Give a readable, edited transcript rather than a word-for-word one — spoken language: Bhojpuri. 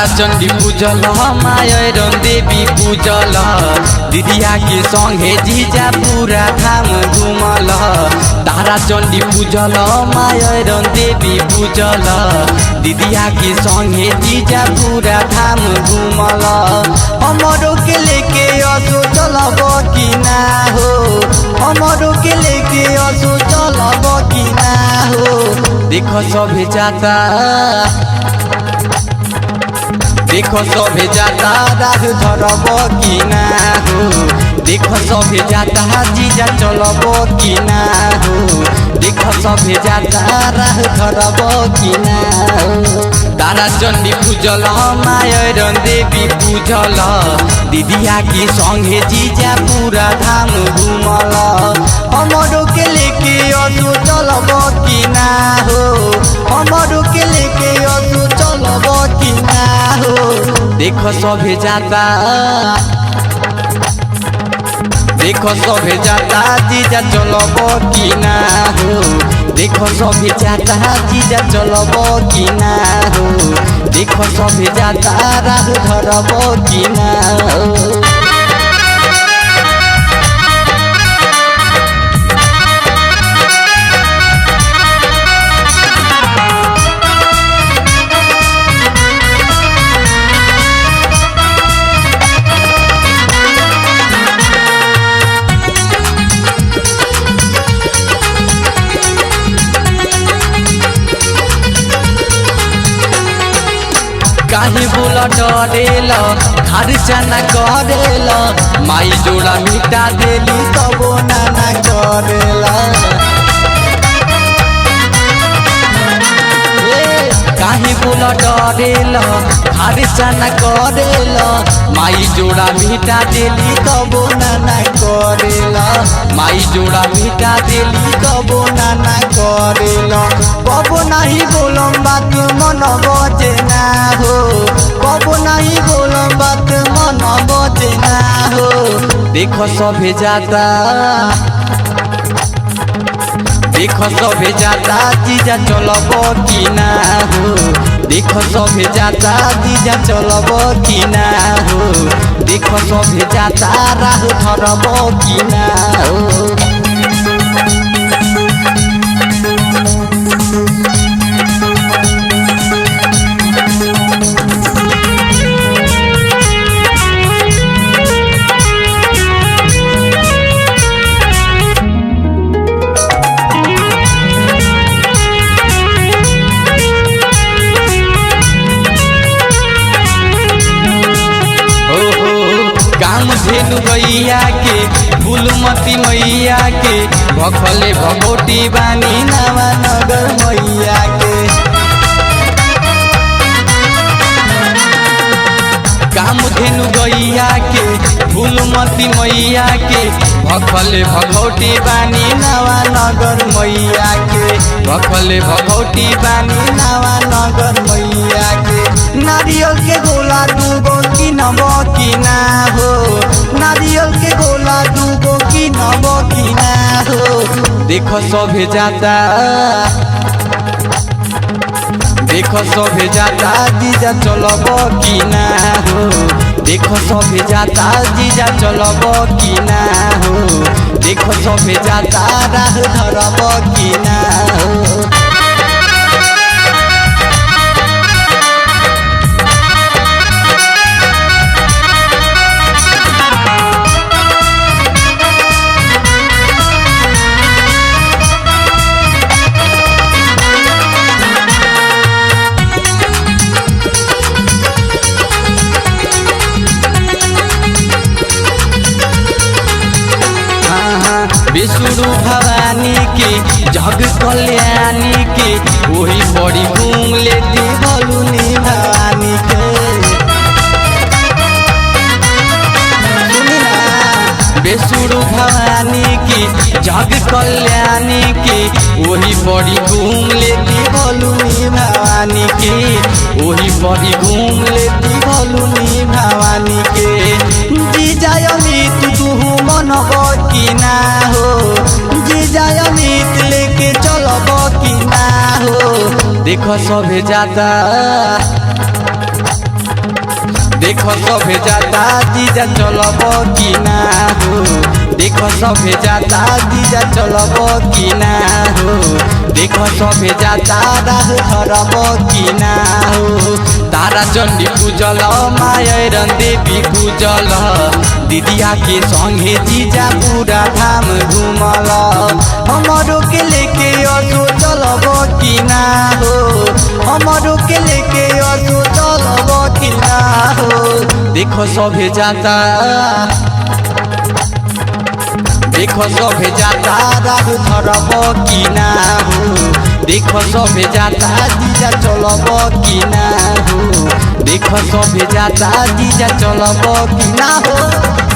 तारा चंडी पूजल मायरन देवी पूजल दीदिया के संगे जीजा पूरा धाम घूमल। तारा चंडी पूजल मायरन देवी पूजल दीदिया के संगे जीजा पूरा धाम घूमल। हमरो के लेके असो चलब कि ना हो, हमरो के लेके असो चलब कि ना हो। देखो सभे जाता, देखो सभे जाता राह धरब कि ना हो। देखो सभे जाता जीजा चलब कि ना हो। देखो सभे जाता राह धरब कि ना हो। तारा चंडी पूजल मायरन देवी पूजल दीदिया के संगे जीजा पूरा धाम घूमल। हमरो के लेके असो चलब कि ना हो, हमरो के लेके असो चलब कि ना हो। देखो सभे जाता, देखो सभे जाता जीजा चलब कि ना हो। देखो सभे जाता जीजा चलब कि ना हो। देखो सभे जाता राह धरब कि ना हो। काहे बोला डरेल खर्चा न करेल, माई जोड़ा मिटा देली तबो ना करेल। काहे बोला डरेल खर्चा न करेल, माई जोड़ा मिटा देली तबो ना करेल। माई जोड़ा मिटा देली तबो ना करेल। कबो नहीं बोलम बात मन बजे ना हो, कबो नहीं बोलम बात मन बजे ना हो। देखो सभे जाता, देखो सभे जाता जीजा चलब कि ना हो। देखो सभे जाता जीजा चलब कि ना हो। देखो सभे जाता राह धरब कि ना हो। धेनु गैया के फूलमती मैया के भखले भगोटी बानी नवा नगर मैया के। काम धेनु गैया के फूलमती मैया के भखले भगोटी बानी नवा नगर मैया के। भखले भगोटी बानी नवा नगर मैया के। नारियल के गोला दूगो किनब कि ना हो, नारियल के गोला दूगो किनब कि ना हो। देखो सभे जाता, देखो सभे जाता जीजा चलब कि ना हो। देखो सभे जाता जीजा चलब कि ना हो। देखो सभे जाता राह धरब कि ना हो। विष्णु भवानी के जग कल्याणी के वही बड़ी घूम लेती भलुनी भवानी के। विष्णु भवानी के जग कल्याणी के वही बड़ी घूम लेती भलुनी भवानी के। वही बड़ी घूम लेती भलुनी भवानी के। जीजा अमित तू मनब कि ना हो, जीजा अमित लेके चलब कि ना हो। देखो सभे जाता, देखो सभे जाता जीजा चलब कि ना हो देखो सभे जाता जीजा चलब कि ना हो देखो सभे जाता राह धरब कि ना हो तारा चंडी पूजल मायरन देवी पूजल दीदिया के संगे जीजा पूरा धाम घूमल हमरो के लेके असो चलब कि ना हो हमरो के लेके असो चलब कि ना हो देखो सभे जाता देखो सभे जाता राह धरब कि ना हो देखो सभे जाता जीजा चलब कि ना हो देखो सभे जाता जीजा चलब कि ना हो।